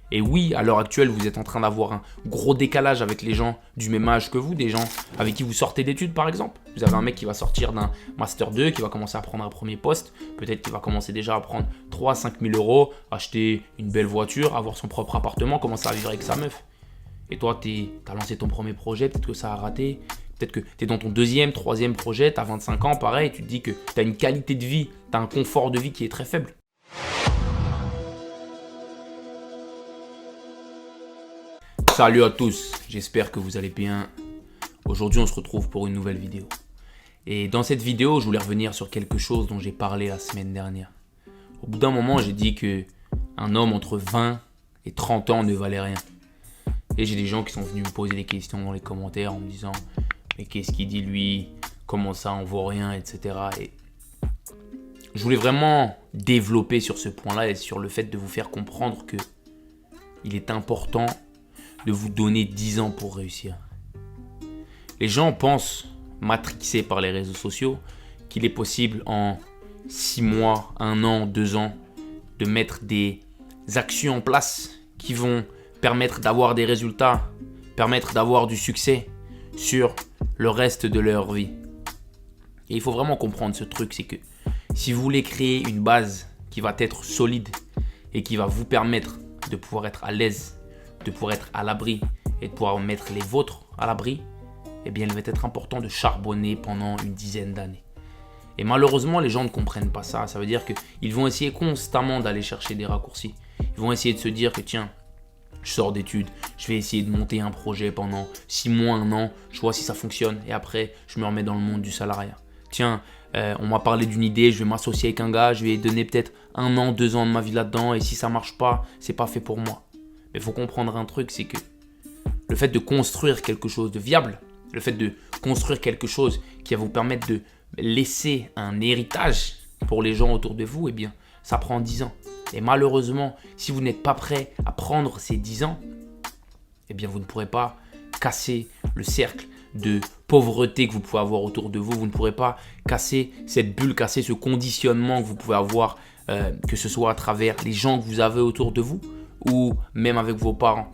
Et oui, à l'heure actuelle, vous êtes en train d'avoir un gros décalage avec les gens du même âge que vous, des gens avec qui vous sortez d'études par exemple. Vous avez un mec qui va sortir d'un Master 2, qui va commencer à prendre un premier poste, peut-être qu'il va commencer déjà à prendre 3 5 000 euros, acheter une belle voiture, avoir son propre appartement, commencer à vivre avec sa meuf. Et toi, t'as lancé ton premier projet, peut-être que ça a raté, peut-être que t'es dans ton deuxième, troisième projet, t'as 25 ans, pareil, tu te dis que t'as une qualité de vie, t'as un confort de vie qui est très faible. Salut à tous, j'espère que vous allez bien. Aujourd'hui, on se retrouve pour une nouvelle vidéo. Et dans cette vidéo, je voulais revenir sur quelque chose dont j'ai parlé la semaine dernière. Au bout d'un moment, j'ai dit qu'un homme entre 20 et 30 ans ne valait rien. Et j'ai des gens qui sont venus me poser des questions dans les commentaires en me disant « Mais qu'est-ce qu'il dit lui? Comment ça, on vaut rien, etc. » Et je voulais vraiment développer sur ce point-là et sur le fait de vous faire comprendre que il est important de vous donner 10 ans pour réussir. Les gens pensent, matrixés par les réseaux sociaux, qu'il est possible en 6 mois, 1 an, 2 ans, de mettre des actions en place qui vont permettre d'avoir des résultats, permettre d'avoir du succès sur le reste de leur vie. Et il faut vraiment comprendre ce truc, c'est que si vous voulez créer une base qui va être solide et qui va vous permettre de pouvoir être à l'aise, de pouvoir être à l'abri et de pouvoir mettre les vôtres à l'abri, eh bien il va être important de charbonner pendant une dizaine d'années. Et malheureusement, les gens ne comprennent pas ça. Ça veut dire qu'ils vont essayer constamment d'aller chercher des raccourcis. Ils vont essayer de se dire que tiens, je sors d'études, je vais essayer de monter un projet pendant 6 mois, 1 an, je vois si ça fonctionne et après je me remets dans le monde du salariat. Tiens, on m'a parlé d'une idée, je vais m'associer avec un gars, je vais donner peut-être 1 an, 2 ans de ma vie là-dedans et si ça marche pas, c'est pas fait pour moi. Mais il faut comprendre un truc, c'est que le fait de construire quelque chose de viable, le fait de construire quelque chose qui va vous permettre de laisser un héritage pour les gens autour de vous, eh bien, ça prend 10 ans. Et malheureusement, si vous n'êtes pas prêt à prendre ces 10 ans, eh bien, vous ne pourrez pas casser le cercle de pauvreté que vous pouvez avoir autour de vous. Vous ne pourrez pas casser cette bulle, casser ce conditionnement que vous pouvez avoir, que ce soit à travers les gens que vous avez autour de vous ou même avec vos parents.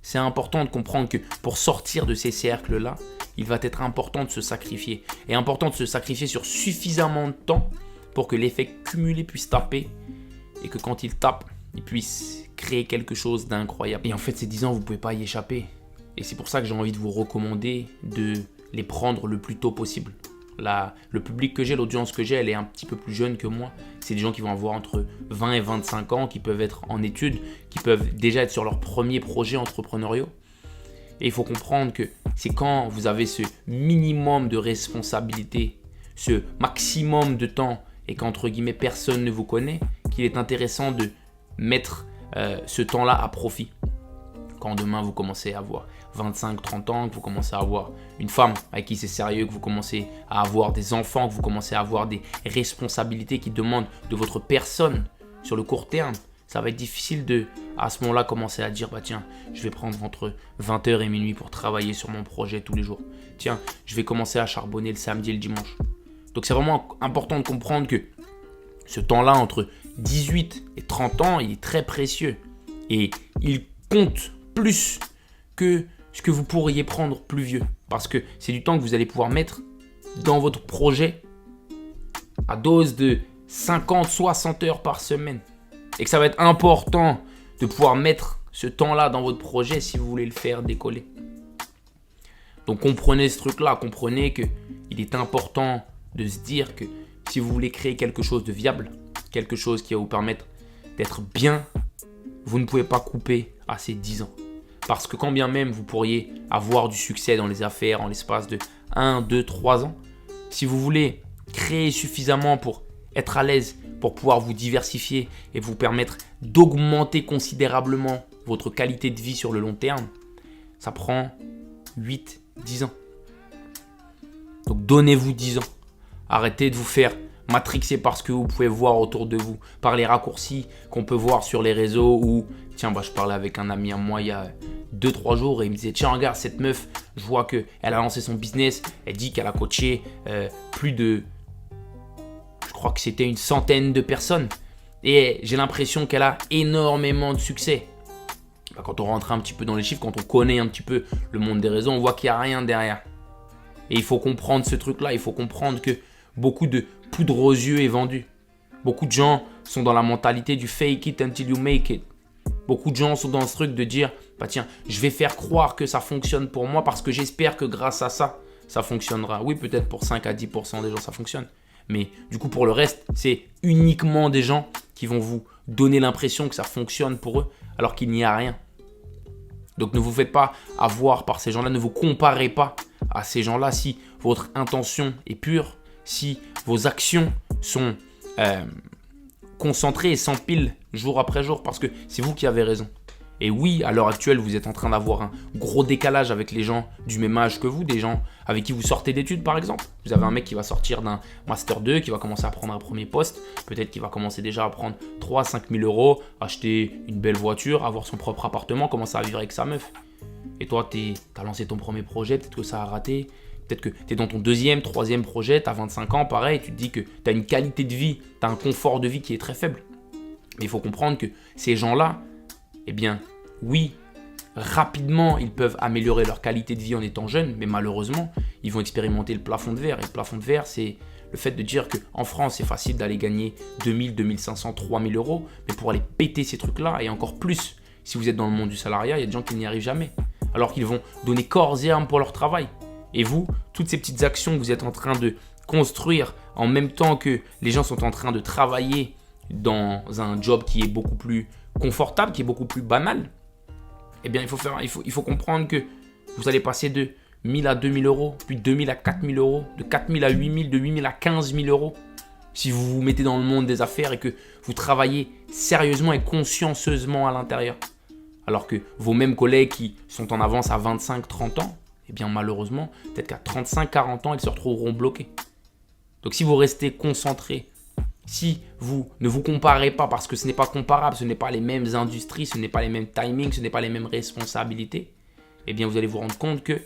C'est important de comprendre que pour sortir de ces cercles-là, il va être important de se sacrifier. Et important de se sacrifier sur suffisamment de temps pour que l'effet cumulé puisse taper et que quand il tape, il puisse créer quelque chose d'incroyable. Et en fait, ces 10 ans, vous ne pouvez pas y échapper. Et c'est pour ça que j'ai envie de vous recommander de les prendre le plus tôt possible. Le public que j'ai, l'audience que j'ai, elle est un petit peu plus jeune que moi. C'est des gens qui vont avoir entre 20 et 25 ans, qui peuvent être en études, qui peuvent déjà être sur leur premier projet entrepreneurial. Et il faut comprendre que c'est quand vous avez ce minimum de responsabilité, ce maximum de temps, et qu'entre guillemets personne ne vous connaît, qu'il est intéressant de mettre ce temps-là à profit. Quand demain vous commencez à avoir 25-30 ans, que vous commencez à avoir une femme avec qui c'est sérieux, que vous commencez à avoir des enfants, que vous commencez à avoir des responsabilités qui demandent de votre personne sur le court terme, ça va être difficile de, à ce moment-là, commencer à dire, bah tiens, je vais prendre entre 20h et minuit pour travailler sur mon projet tous les jours. Tiens, je vais commencer à charbonner le samedi et le dimanche. Donc c'est vraiment important de comprendre que ce temps-là, entre 18 et 30 ans, il est très précieux. Et il compte plus que ce que vous pourriez prendre plus vieux. Parce que c'est du temps que vous allez pouvoir mettre dans votre projet à dose de 50-60 heures par semaine. Et que ça va être important de pouvoir mettre ce temps-là dans votre projet si vous voulez le faire décoller. Donc comprenez ce truc-là, comprenez qu'il est important de se dire que si vous voulez créer quelque chose de viable, quelque chose qui va vous permettre d'être bien, vous ne pouvez pas couper à ces 10 ans. Parce que quand bien même vous pourriez avoir du succès dans les affaires en l'espace de 1, 2, 3 ans, si vous voulez créer suffisamment pour être à l'aise, pour pouvoir vous diversifier et vous permettre d'augmenter considérablement votre qualité de vie sur le long terme, ça prend 8, 10 ans. Donc donnez-vous 10 ans. Arrêtez de vous faire matrixer par ce que vous pouvez voir autour de vous, par les raccourcis qu'on peut voir sur les réseaux où, tiens, je parlais avec un ami à moi il y a 2-3 jours et il me disait, tiens, regarde cette meuf, je vois qu'elle a lancé son business, elle dit qu'elle a coaché plus de, je crois que c'était une centaine de personnes et j'ai l'impression qu'elle a énormément de succès. Quand on rentre un petit peu dans les chiffres, quand on connaît un petit peu le monde des réseaux, on voit qu'il n'y a rien derrière. Et il faut comprendre ce truc-là. Il faut comprendre que beaucoup de poudre aux yeux est vendue. Beaucoup de gens sont dans la mentalité du fake it until you make it. Beaucoup de gens sont dans ce truc de dire, bah tiens, je vais faire croire que ça fonctionne pour moi parce que j'espère que grâce à ça, ça fonctionnera. Oui, peut-être pour 5 à 10% des gens, ça fonctionne. Mais du coup, pour le reste, c'est uniquement des gens qui vont vous donner l'impression que ça fonctionne pour eux alors qu'il n'y a rien. Donc ne vous faites pas avoir par ces gens-là, ne vous comparez pas à ces gens-là si votre intention est pure, si vos actions sont concentrées et s'empilent jour après jour parce que c'est vous qui avez raison. Et oui, à l'heure actuelle, vous êtes en train d'avoir un gros décalage avec les gens du même âge que vous, des gens avec qui vous sortez d'études par exemple. Vous avez un mec qui va sortir d'un Master 2, qui va commencer à prendre un premier poste, peut-être qu'il va commencer déjà à prendre 3-5 000 euros, acheter une belle voiture, avoir son propre appartement, commencer à vivre avec sa meuf. Et toi, tu as lancé ton premier projet, peut-être que ça a raté, peut-être que tu es dans ton deuxième, troisième projet, tu as 25 ans, pareil, tu te dis que tu as une qualité de vie, tu as un confort de vie qui est très faible. Mais il faut comprendre que ces gens-là, eh bien, oui, rapidement, ils peuvent améliorer leur qualité de vie en étant jeunes, mais malheureusement, ils vont expérimenter le plafond de verre. Et le plafond de verre, c'est le fait de dire qu'en France, c'est facile d'aller gagner 2000, 2500, 3000 euros, mais pour aller péter ces trucs-là, et encore plus, si vous êtes dans le monde du salariat, il y a des gens qui n'y arrivent jamais, alors qu'ils vont donner corps et âme pour leur travail. Et vous, toutes ces petites actions que vous êtes en train de construire en même temps que les gens sont en train de travailler dans un job qui est beaucoup plus confortable, qui est beaucoup plus banal, eh bien, il faut comprendre que vous allez passer de 1000 à 2000 euros, puis de 2000 à 4000 euros, de 4000 à 8000, de 8000 à 15 000 euros. Si vous vous mettez dans le monde des affaires et que vous travaillez sérieusement et consciencieusement à l'intérieur. Alors que vos mêmes collègues qui sont en avance à 25-30 ans, eh bien malheureusement, peut-être qu'à 35-40 ans, ils se retrouveront bloqués. Donc si vous restez concentré, si vous ne vous comparez pas parce que ce n'est pas comparable, ce n'est pas les mêmes industries, ce n'est pas les mêmes timings, ce n'est pas les mêmes responsabilités, eh bien vous allez vous rendre compte que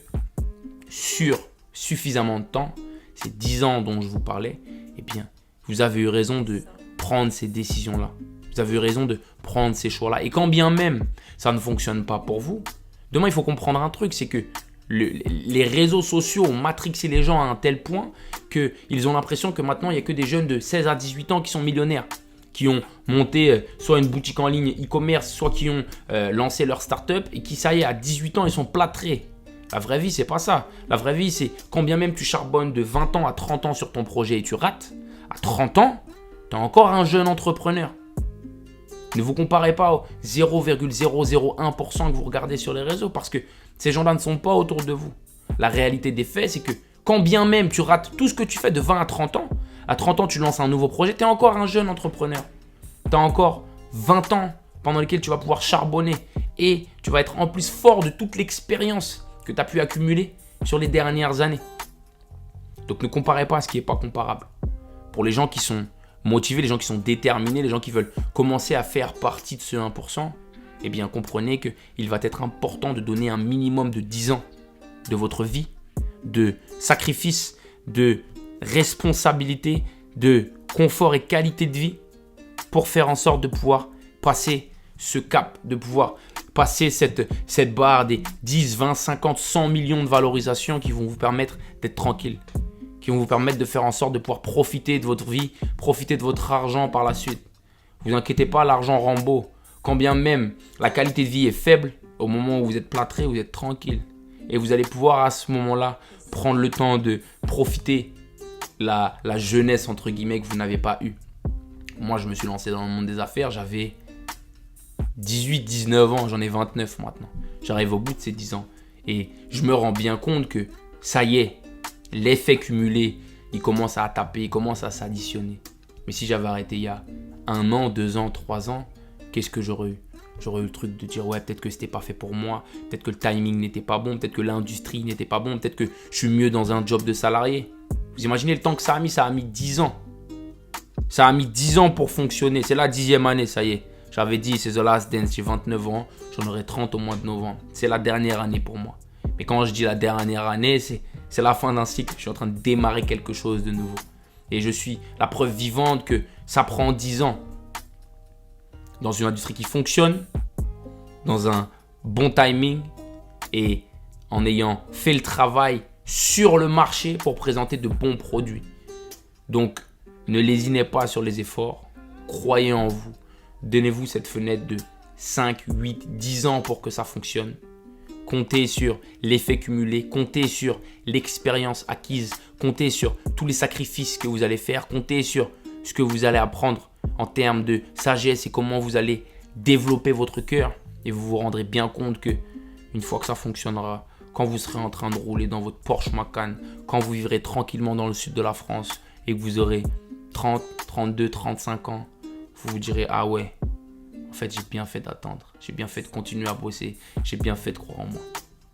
sur suffisamment de temps, ces 10 ans dont je vous parlais, eh bien vous avez eu raison de prendre ces décisions-là. Vous avez eu raison de prendre ces choix-là. Et quand bien même ça ne fonctionne pas pour vous, demain il faut comprendre un truc, c'est que les réseaux sociaux ont matrixé les gens à un tel point qu'ils ont l'impression que maintenant, il n'y a que des jeunes de 16 à 18 ans qui sont millionnaires, qui ont monté soit une boutique en ligne e-commerce, soit qui ont lancé leur start-up et qui, ça y est, à 18 ans, ils sont plâtrés. La vraie vie, c'est pas ça. La vraie vie, c'est quand bien même tu charbonnes de 20 ans à 30 ans sur ton projet et tu rates, à 30 ans, tu es encore un jeune entrepreneur. Ne vous comparez pas au 0,001% que vous regardez sur les réseaux parce que ces gens-là ne sont pas autour de vous. La réalité des faits, c'est que quand bien même tu rates tout ce que tu fais de 20 à 30 ans, à 30 ans tu lances un nouveau projet, tu es encore un jeune entrepreneur. Tu as encore 20 ans pendant lesquels tu vas pouvoir charbonner et tu vas être en plus fort de toute l'expérience que tu as pu accumuler sur les dernières années. Donc ne comparez pas à ce qui n'est pas comparable. Pour les gens qui sont motivés, les gens qui sont déterminés, les gens qui veulent commencer à faire partie de ce 1%, eh bien comprenez qu'il va être important de donner un minimum de 10 ans de votre vie, de sacrifice, de responsabilité, de confort et qualité de vie pour faire en sorte de pouvoir passer ce cap, de pouvoir passer cette barre des 10, 20, 50, 100 millions de valorisations qui vont vous permettre d'être tranquille, qui vont vous permettre de faire en sorte de pouvoir profiter de votre vie, profiter de votre argent par la suite. Vous inquiétez pas, l'argent rend beau. Quand bien même la qualité de vie est faible, au moment où vous êtes plâtré, vous êtes tranquille. Et vous allez pouvoir à ce moment-là prendre le temps de profiter la jeunesse entre guillemets que vous n'avez pas eue. Moi, je me suis lancé dans le monde des affaires, j'avais 18, 19 ans, j'en ai 29 maintenant. J'arrive au bout de ces 10 ans. Et je me rends bien compte que ça y est, l'effet cumulé, il commence à taper, il commence à s'additionner. Mais si j'avais arrêté il y a 1 an, 2 ans, 3 ans, qu'est-ce que j'aurais eu? J'aurais eu le truc de dire ouais, peut-être que c'était pas fait pour moi, peut-être que le timing n'était pas bon, peut-être que l'industrie n'était pas bon, peut-être que je suis mieux dans un job de salarié. Vous imaginez le temps que ça a mis 10 ans. Ça a mis 10 ans pour fonctionner, c'est la 10e année, ça y est. J'avais dit c'est The Last Dance, j'ai 29 ans, j'en aurai 30 au mois de novembre. C'est la dernière année pour moi. Mais quand je dis la dernière année, c'est la fin d'un cycle. Je suis en train de démarrer quelque chose de nouveau. Et je suis la preuve vivante que ça prend 10 ans. Dans une industrie qui fonctionne, dans un bon timing et en ayant fait le travail sur le marché pour présenter de bons produits. Donc, ne lésinez pas sur les efforts. Croyez en vous. Donnez-vous cette fenêtre de 5, 8, 10 ans pour que ça fonctionne. Comptez sur l'effet cumulé. Comptez sur l'expérience acquise. Comptez sur tous les sacrifices que vous allez faire. Comptez sur ce que vous allez apprendre en termes de sagesse et comment vous allez développer votre cœur. Et vous vous rendrez bien compte que une fois que ça fonctionnera, quand vous serez en train de rouler dans votre Porsche Macan, quand vous vivrez tranquillement dans le sud de la France et que vous aurez 30, 32, 35 ans, vous vous direz « Ah ouais, en fait, j'ai bien fait d'attendre. J'ai bien fait de continuer à bosser. J'ai bien fait de croire en moi. »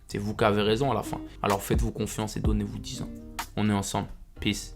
C'est vous qui avez raison à la fin. Alors faites-vous confiance et donnez-vous 10 ans. On est ensemble. Peace.